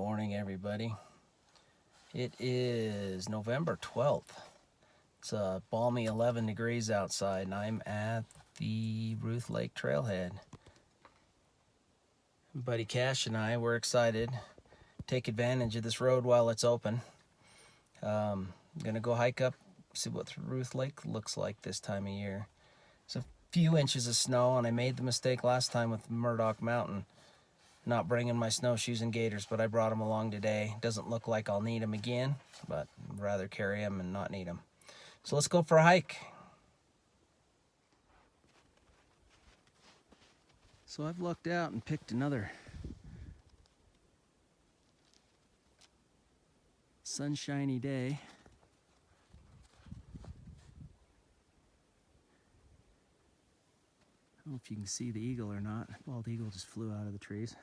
morning, everybody. It is November 12th. It's a balmy 11 degrees outside, and I'm at the Ruth Lake trailhead. Buddy Cash and I were excited to take advantage of this road while it's open. I'm gonna go hike up, see what Ruth Lake looks like this time of year. There's a few inches of snow, and I made the mistake last time with Murdoch Mountain not bringing my snowshoes and gaiters, but I brought them along today. Doesn't look like I'll need them again, but I'd rather carry them and not need them. So let's go for a hike. So I've looked out and picked another sunshiny day. I don't know if you can see the eagle or not. Bald eagle just flew out of the trees.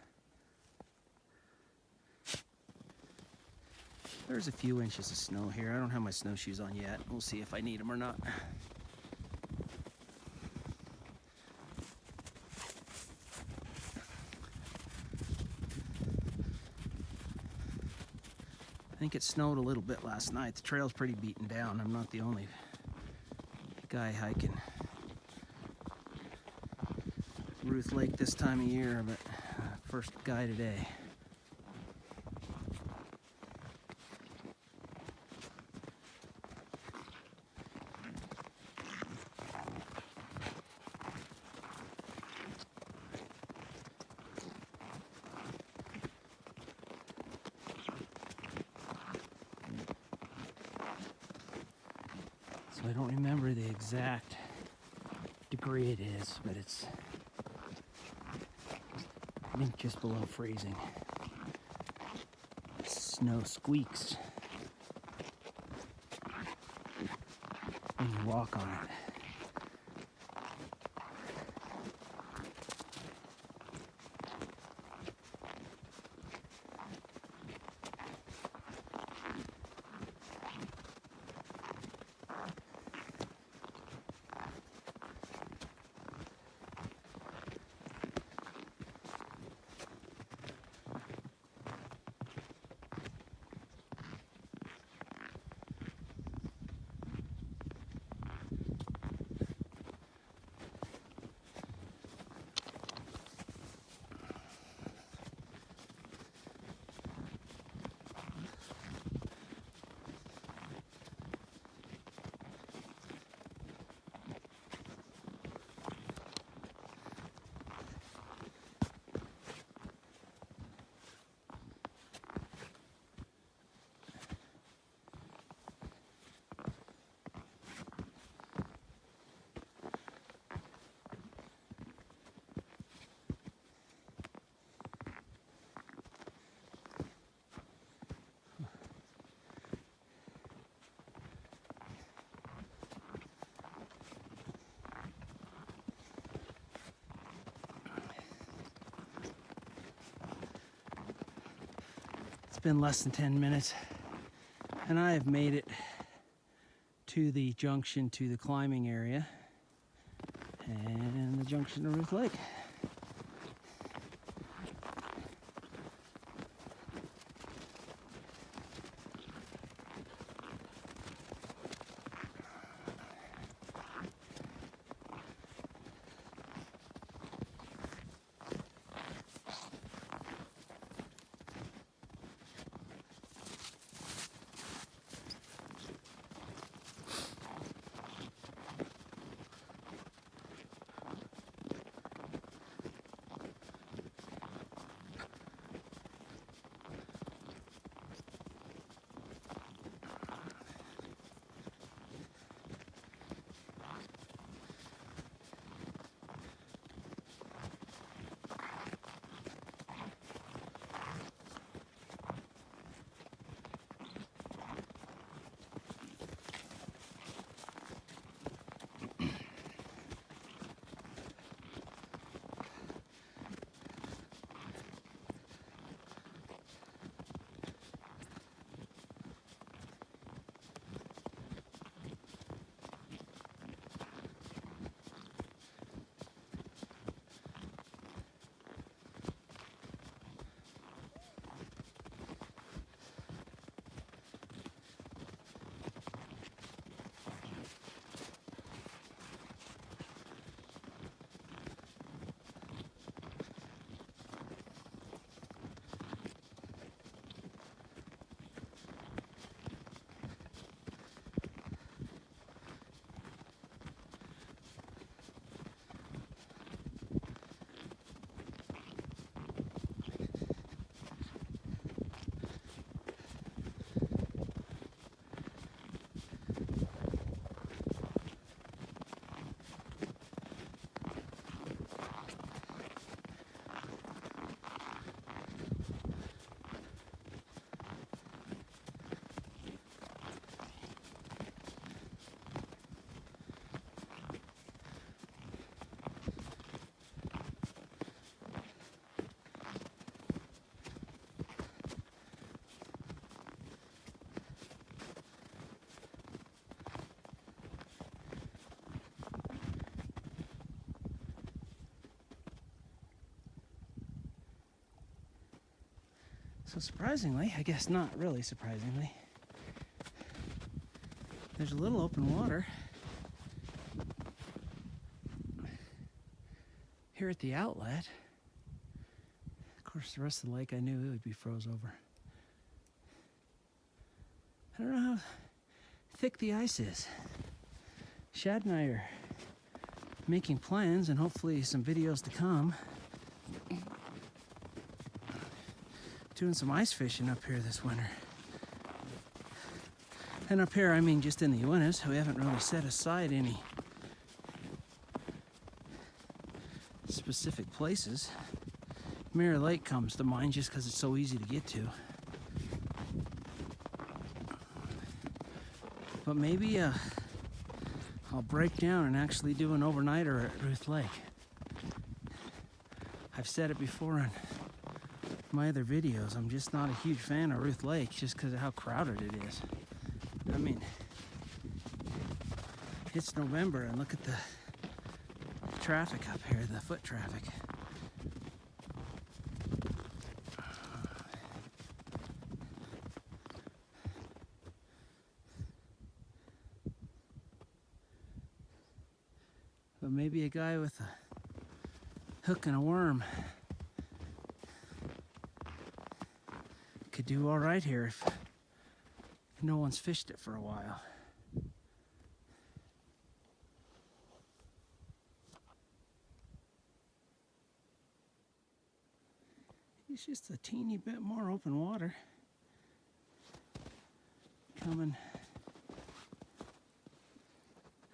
There's a few inches of snow here. I don't have my snowshoes on yet. We'll see if I need them or not. I think it snowed a little bit last night. The trail's pretty beaten down. I'm not the only guy hiking Ruth Lake this time of year, but first guy today. So I don't remember the exact degree it is, but it's, I think, just below freezing. Snow squeaks when you walk on it. It's been less than 10 minutes, and I have made it to the junction to the climbing area and the junction to Ruth Lake. So surprisingly, I guess not really surprisingly, there's a little open water here at the outlet. Of course, the rest of the lake I knew it would be froze over. I don't know how thick the ice is. Shad and I are making plans, and hopefully some videos to come, doing some ice fishing up here this winter. And up here, I mean just in the Uintas. We haven't really set aside any specific places. Mirror Lake comes to mind just because it's so easy to get to. But maybe I'll break down and actually do an overnighter at Ruth Lake. I've said it before in my other videos, I'm just not a huge fan of Ruth Lake just because of how crowded it is. I mean, it's November and look at the traffic up here, the foot traffic. But maybe a guy with a hook and a worm could do all right here if no one's fished it for a while. It's just a teeny bit more open water coming.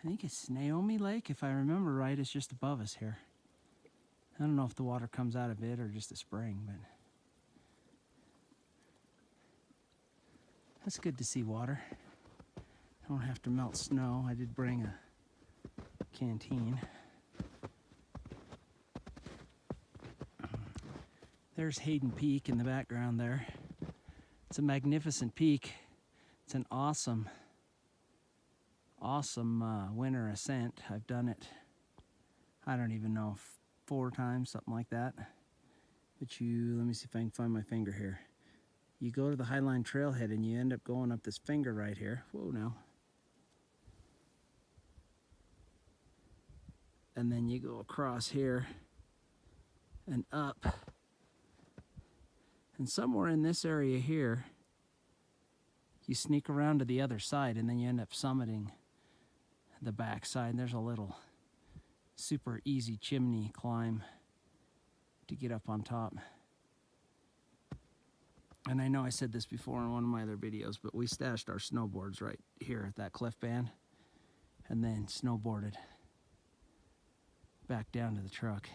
I think it's Naomi Lake, if I remember right. It's just above us here. I don't know if the water comes out of it or just a spring, but that's good to see water. I don't have to melt snow. I did bring a canteen. There's Hayden Peak in the background there. It's a magnificent peak. It's an awesome winter ascent. I've done it, I don't even know, 4 times, something like that. But let me see if I can find my finger here. You go to the Highline Trailhead and you end up going up this finger right here. Whoa, now. And then you go across here and up. And somewhere in this area here, you sneak around to the other side and then you end up summiting the back side. There's a little super easy chimney climb to get up on top. And I know I said this before in one of my other videos, but we stashed our snowboards right here at that cliff band and then snowboarded back down to the truck.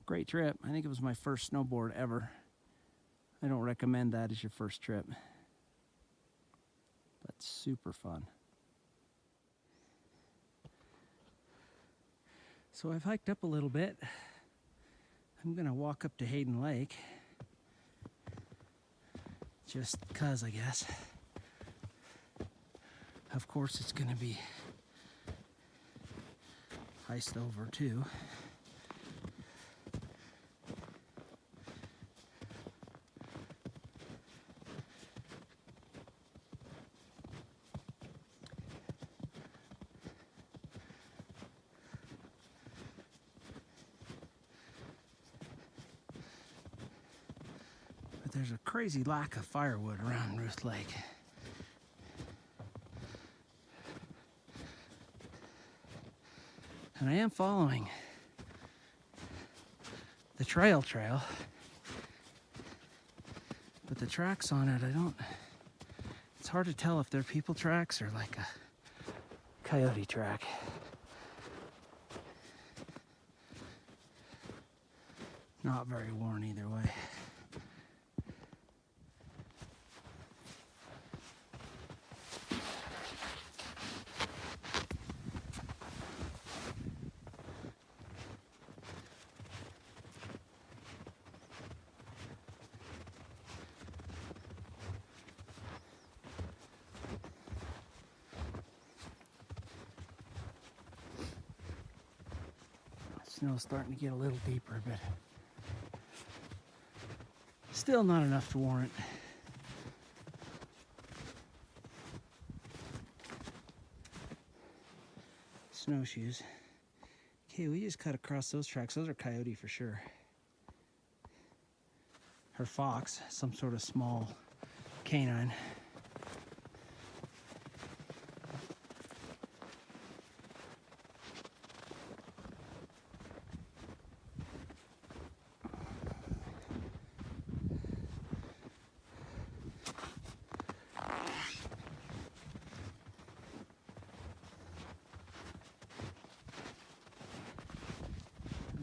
Great trip. I think it was my first snowboard ever. I don't recommend that as your first trip, but super fun. So I've hiked up a little bit. I'm gonna walk up to Hayden Lake, just cause I guess. Of course it's gonna be iced over too. There's a crazy lack of firewood around Ruth Lake. And I am following the trail, but the tracks on it, it's hard to tell if they're people tracks or like a coyote track. Not very worn either way. Snow's starting to get a little deeper, but Still not enough to warrant. Snowshoes. Okay, we just cut across those tracks. Those are coyote for sure. Or fox, some sort of small canine.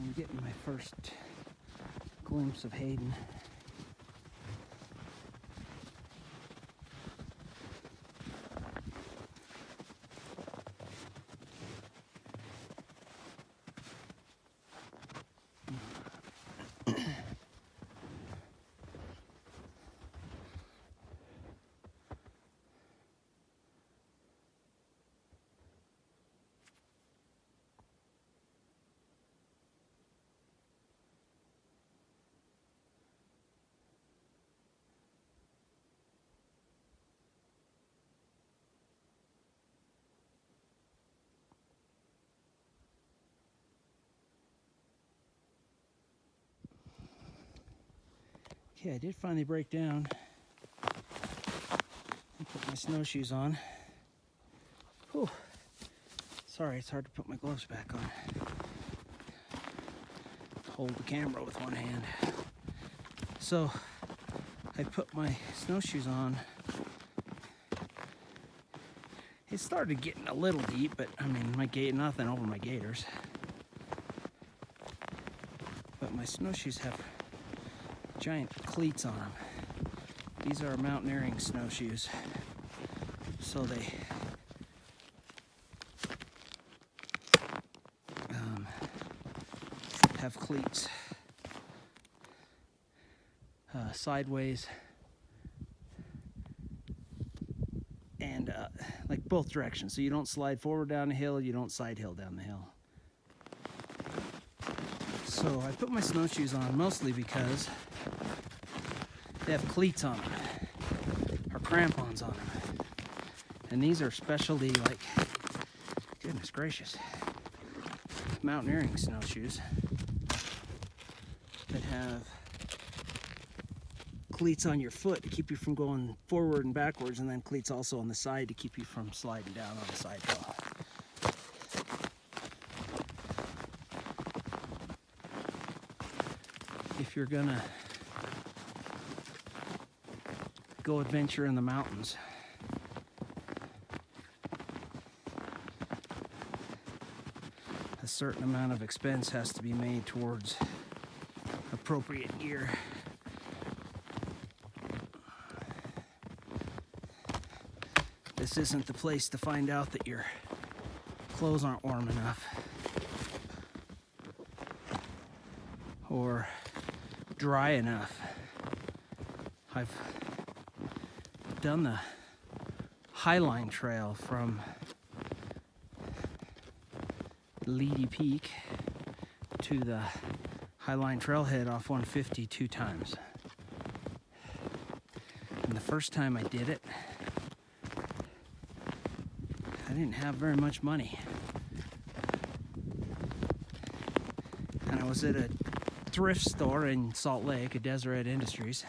I'm getting my first glimpse of Hayden. Okay, I did finally break down and put my snowshoes on. Whew. Sorry, it's hard to put my gloves back on. Hold the camera with one hand. So, I put my snowshoes on. It started getting a little deep, but I mean, nothing over my gaiters. But my snowshoes have giant cleats on them. These are mountaineering snowshoes. So they have cleats sideways and like both directions. So you don't slide forward down the hill, you don't side hill down the hill. So I put my snowshoes on mostly because they have cleats on them, or crampons on them. And these are specialty, like, goodness gracious, mountaineering snowshoes that have cleats on your foot to keep you from going forward and backwards, and then cleats also on the side to keep you from sliding down on the side hill. If you're gonna go adventure in the mountains, a certain amount of expense has to be made towards appropriate gear. This isn't the place to find out that your clothes aren't warm enough or dry enough. I've done the Highline Trail from Leedy Peak to the Highline Trailhead off 150 2 times. And the first time I did it, I didn't have very much money. And I was at a thrift store in Salt Lake, a Deseret Industries.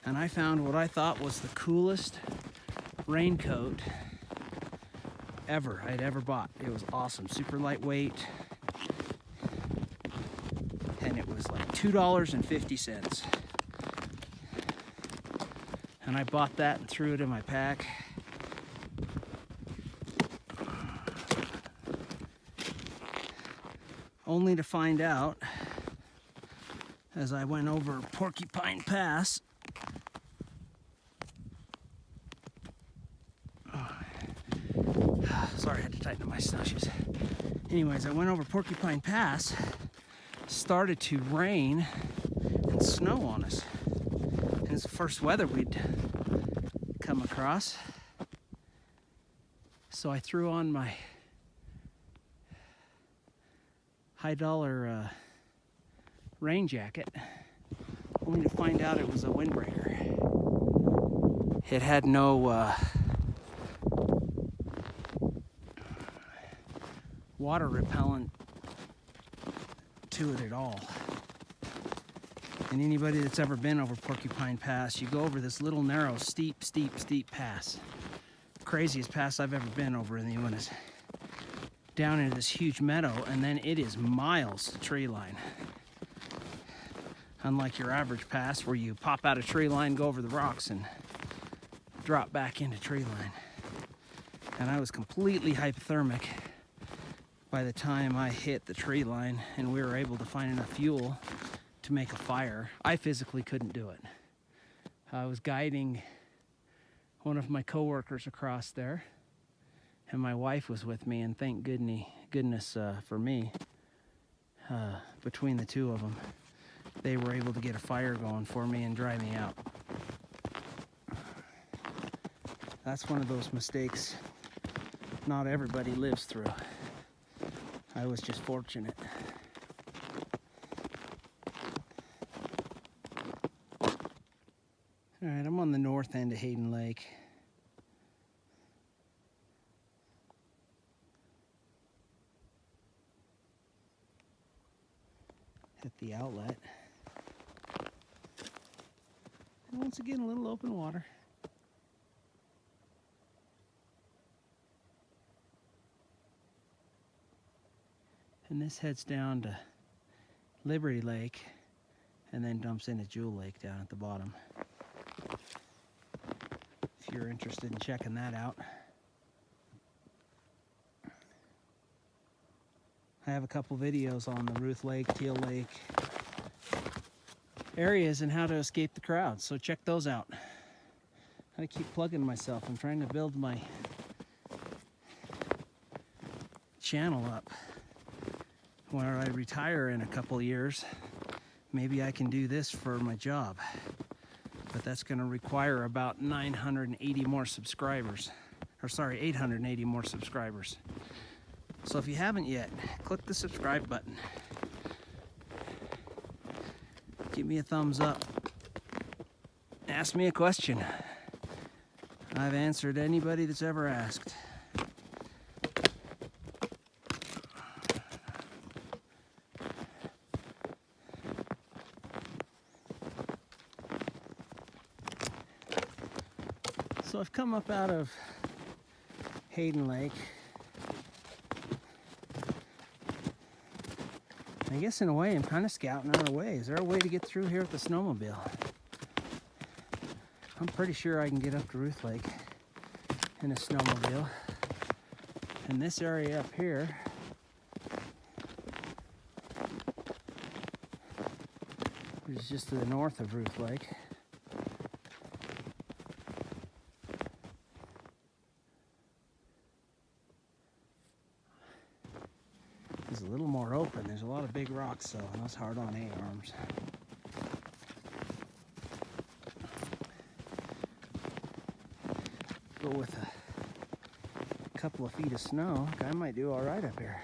And I found what I thought was the coolest raincoat I'd ever bought. It was awesome, super lightweight. And it was like $2.50. And I bought that and threw it in my pack. Only to find out, as I went over Porcupine Pass, sorry, I had to tighten up my snowshoes. Anyways, I went over Porcupine Pass, started to rain and snow on us. And it's the first weather we'd come across. So I threw on my high dollar rain jacket only to find out it was a windbreaker. It had no water repellent to it at all. And anybody that's ever been over Porcupine Pass, you go over this little narrow, steep pass. Craziest pass I've ever been over in the Uintas. Down into this huge meadow, and then it is miles to tree line. Unlike your average pass where you pop out of tree line, go over the rocks, and drop back into tree line. And I was completely hypothermic by the time I hit the tree line, and we were able to find enough fuel to make a fire. I physically couldn't do it. I was guiding one of my coworkers across there, and my wife was with me, and thank goodness for me, between the two of them, they were able to get a fire going for me and dry me out. That's one of those mistakes not everybody lives through. I was just fortunate. All right, I'm on the north end of Hayden Lake. Hit the outlet. And once again, a little open water. And this heads down to Liberty Lake and then dumps into Jewel Lake down at the bottom. If you're interested in checking that out. I have a couple videos on the Ruth Lake, Teal Lake areas and how to escape the crowd, so check those out. I keep plugging myself. I'm trying to build my channel up. When I retire in a couple years, maybe I can do this for my job. But that's going to require about 980 more subscribers. Or sorry, 880 more subscribers. So if you haven't yet, click the subscribe button. Give me a thumbs up. Ask me a question. I've answered anybody that's ever asked. So I've come up out of Hayden Lake. I guess in a way I'm kind of scouting out a way. Is there a way to get through here with the snowmobile? I'm pretty sure I can get up to Ruth Lake in a snowmobile. And this area up here is just to the north of Ruth Lake. It's a little more open. There's a lot of big rocks, so that's hard on A-arms. But with a couple of feet of snow, I might do all right up here.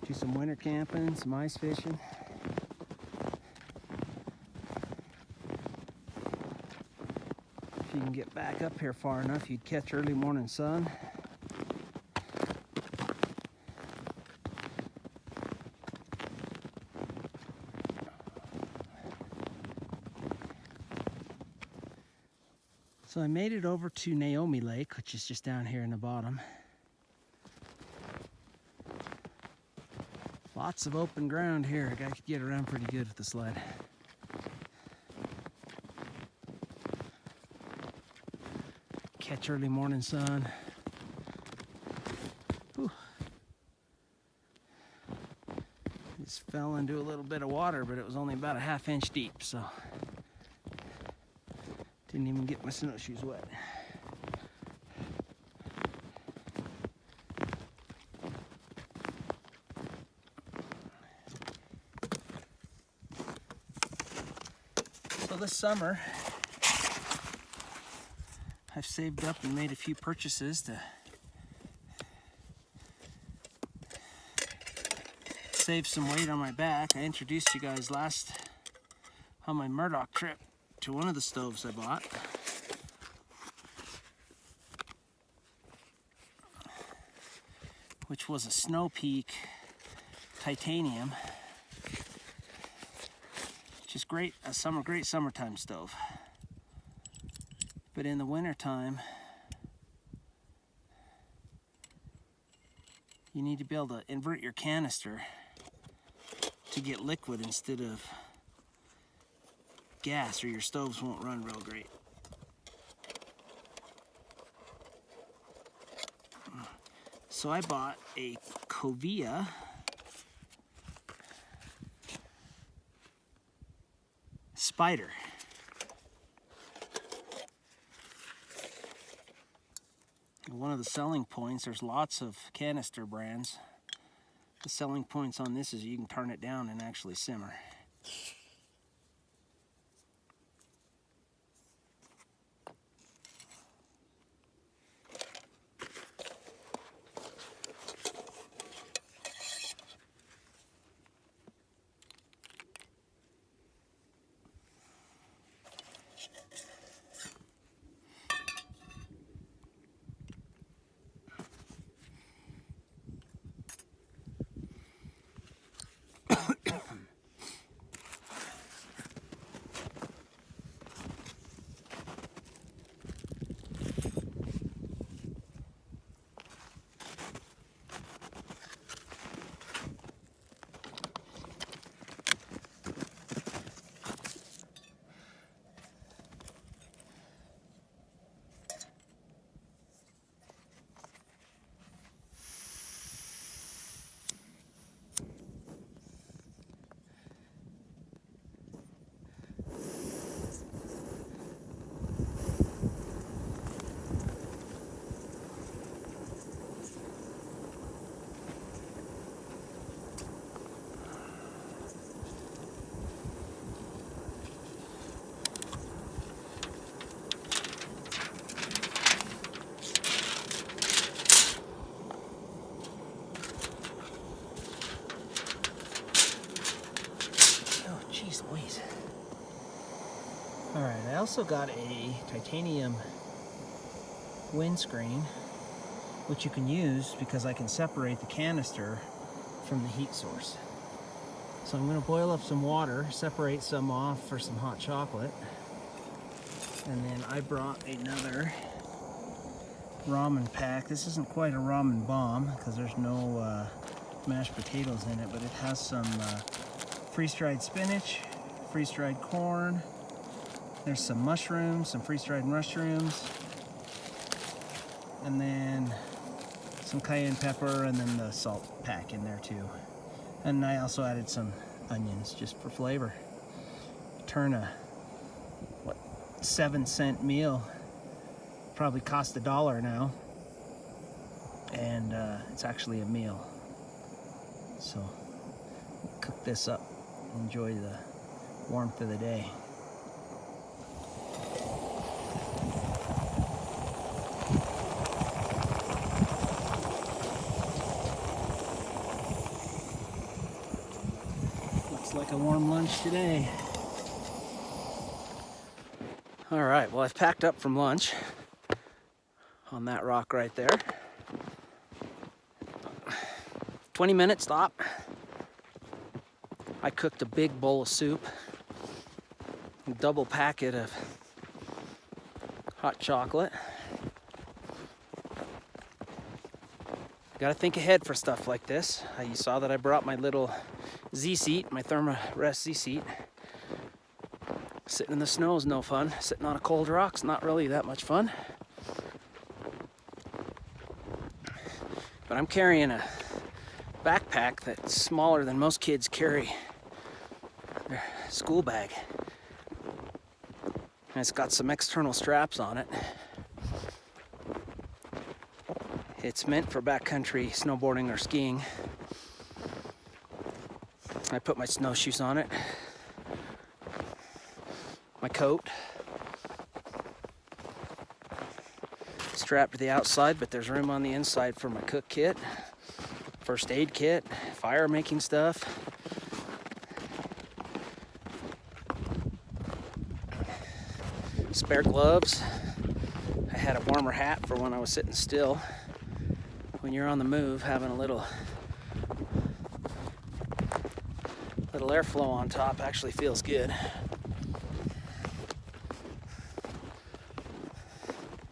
Do some winter camping, some ice fishing. If you can get back up here far enough, you'd catch early morning sun. So I made it over to Naomi Lake, which is just down here in the bottom. Lots of open ground here. I could get around pretty good with the sled. Catch early morning sun. Whew. Just fell into a little bit of water, but it was only about a ½ inch deep, so didn't even get my snowshoes wet. So this summer, I've saved up and made a few purchases to save some weight on my back, I introduced you guys last on my Murdoch trip to one of the stoves I bought. Which was a Snow Peak titanium. Which is great, great summertime stove. But in the wintertime, you need to be able to invert your canister to get liquid instead of gas, or your stoves won't run real great. So I bought a Kovea Spyder. One of the selling points, there's lots of canister brands. The selling points on this is you can turn it down and actually simmer. Alright, I also got a titanium windscreen, which you can use because I can separate the canister from the heat source. So I'm going to boil up some water, separate some off for some hot chocolate, and then I brought another ramen pack. This isn't quite a ramen bomb because there's no mashed potatoes in it, but it has some freeze-dried spinach, freeze-dried corn. There's some mushrooms, some freeze-dried mushrooms, and then some cayenne pepper, and then the salt pack in there too. And I also added some onions just for flavor. Turn a, 7-cent meal probably cost $1 now, and it's actually a meal. So cook this up, enjoy the warmth of the day. Like a warm lunch today. All right, well, I've packed up from lunch on that rock right there. 20-minute stop. I cooked a big bowl of soup, a double packet of hot chocolate. Gotta think ahead for stuff like this. You saw that I brought my little Z-seat, my Thermarest Z-seat. Sitting in the snow is no fun. Sitting on a cold rock's not really that much fun. But I'm carrying a backpack that's smaller than most kids carry their school bag. And it's got some external straps on it. It's meant for backcountry snowboarding or skiing. I put my snowshoes on it, my coat, strapped to the outside, but there's room on the inside for my cook kit, first aid kit, fire making stuff. Spare gloves. I had a warmer hat for when I was sitting still. When you're on the move, having a little airflow on top actually feels good.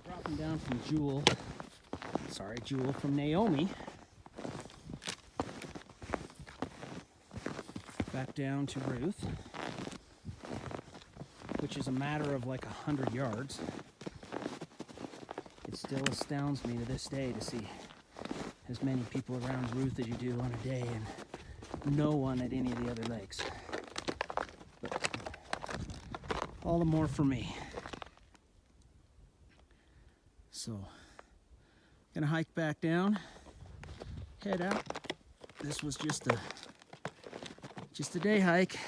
Dropping down from Jewel from Naomi. Back down to Ruth, which is a matter of like 100 yards. It still astounds me to this day to see as many people around Ruth as you do on a day and no one at any of the other lakes. But all the more for me. So, gonna hike back down, head out. This was just a day hike.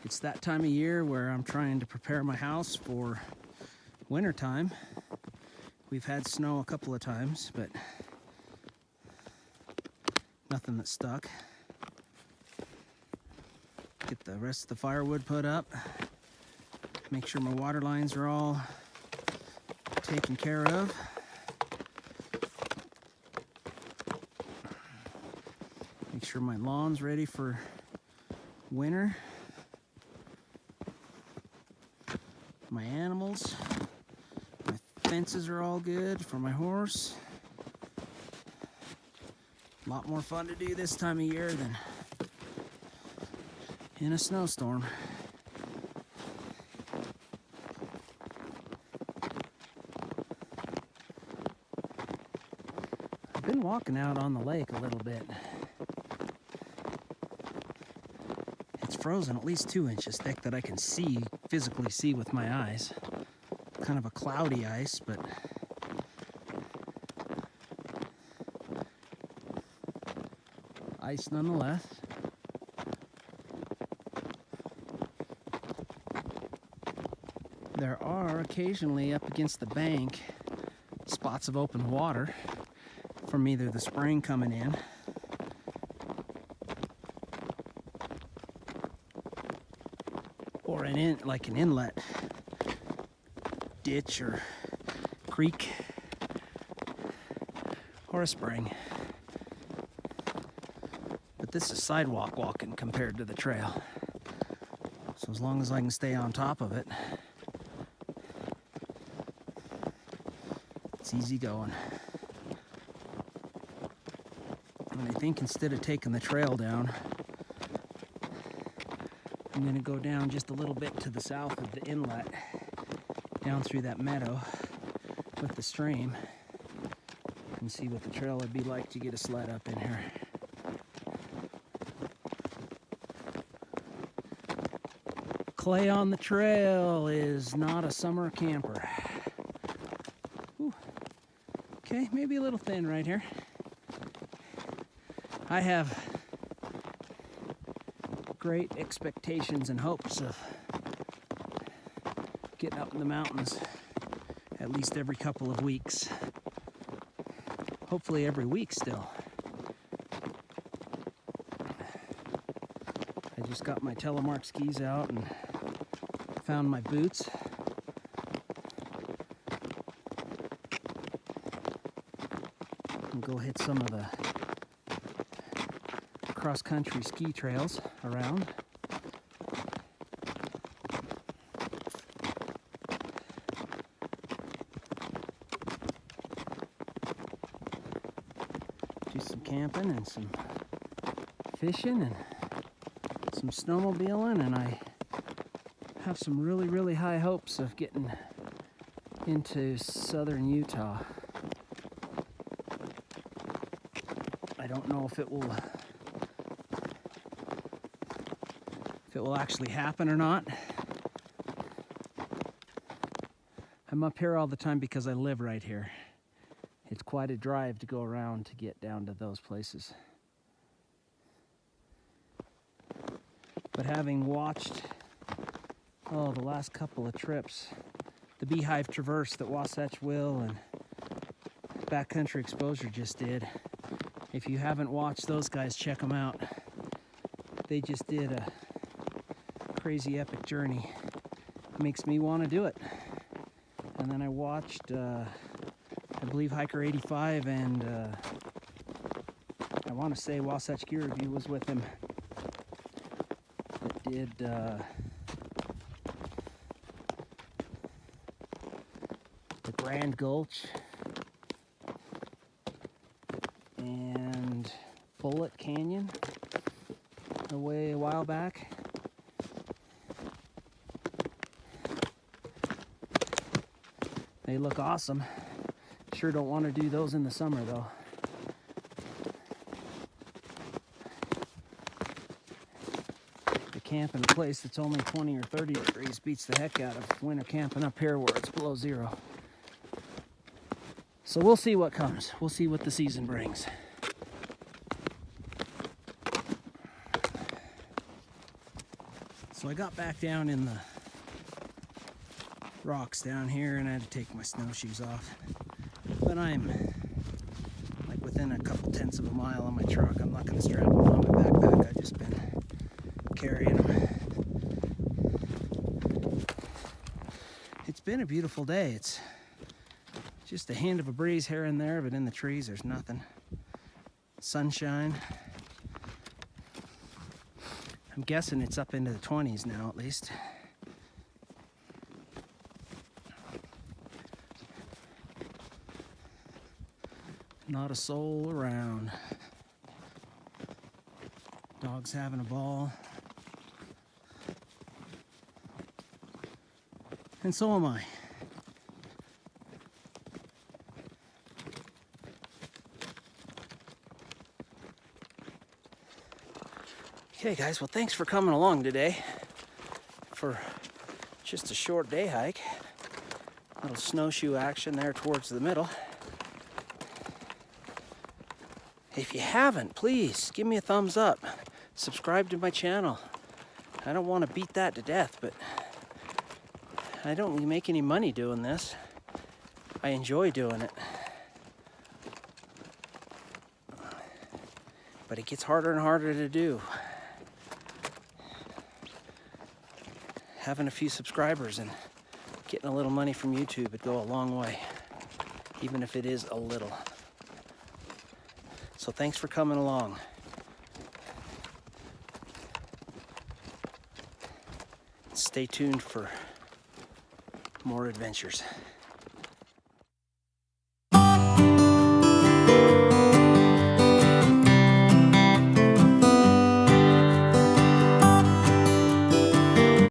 It's that time of year where I'm trying to prepare my house for winter time. We've had snow a couple of times, but nothing that stuck. Get the rest of the firewood put up. Make sure my water lines are all taken care of. Make sure my lawn's ready for winter. My animals, my fences are all good for my horse. A lot more fun to do this time of year than in a snowstorm. I've been walking out on the lake a little bit. It's frozen at least 2 inches thick that I can physically see with my eyes. Kind of a cloudy ice, but ice nonetheless. There are occasionally up against the bank spots of open water from either the spring coming in or like an inlet, ditch or creek or a spring. But this is sidewalk walking compared to the trail. So as long as I can stay on top of it, it's easy going. And I think instead of taking the trail down, I'm gonna go down just a little bit to the south of the inlet, down through that meadow with the stream, and see what the trail would be like to get a sled up in here. Clay on the trail is not a summer camper. Ooh. Okay, maybe a little thin right here. I have great expectations and hopes of getting up in the mountains at least every couple of weeks. Hopefully every week still. I just got my telemark skis out and found my boots. And go hit some of the cross-country ski trails around. Do some camping and some fishing and some snowmobiling, and I have some really, really high hopes of getting into southern Utah. I don't know if it will actually happen or not. I'm up here all the time because I live right here. It's quite a drive to go around to get down to those places. But having watched, the last couple of trips, the Beehive Traverse that Wasatch Will and Backcountry Exposure just did, If you haven't watched those guys, check them out. They just did a crazy epic journey. Makes me want to do it. And then I watched, I believe, Hiker 85, and I want to say Wasatch Gear Review was with him. That did the Grand Gulch and Bullet Canyon a while back. They look awesome. Sure don't want to do those in the summer though. To camp in a place that's only 20 or 30 degrees beats the heck out of winter camping up here where it's below zero. So we'll see what comes. We'll see what the season brings. So I got back down in the rocks down here and I had to take my snowshoes off. But I'm like within a couple tenths of a mile on my truck. I'm not going to strap them on my backpack. I've just been carrying them. It's been a beautiful day. It's just a hint of a breeze here and there, but in the trees there's nothing. Sunshine. I'm guessing it's up into the 20s now at least. Not a soul around. Dog's having a ball. And so am I. Okay guys, well thanks for coming along today for just a short day hike. Little snowshoe action there towards the middle. If you haven't, please give me a thumbs up. Subscribe to my channel. I don't want to beat that to death, but I don't really make any money doing this. I enjoy doing it. But it gets harder and harder to do. Having a few subscribers and getting a little money from YouTube would go a long way, even if it is a little. So thanks for coming along. Stay tuned for more adventures.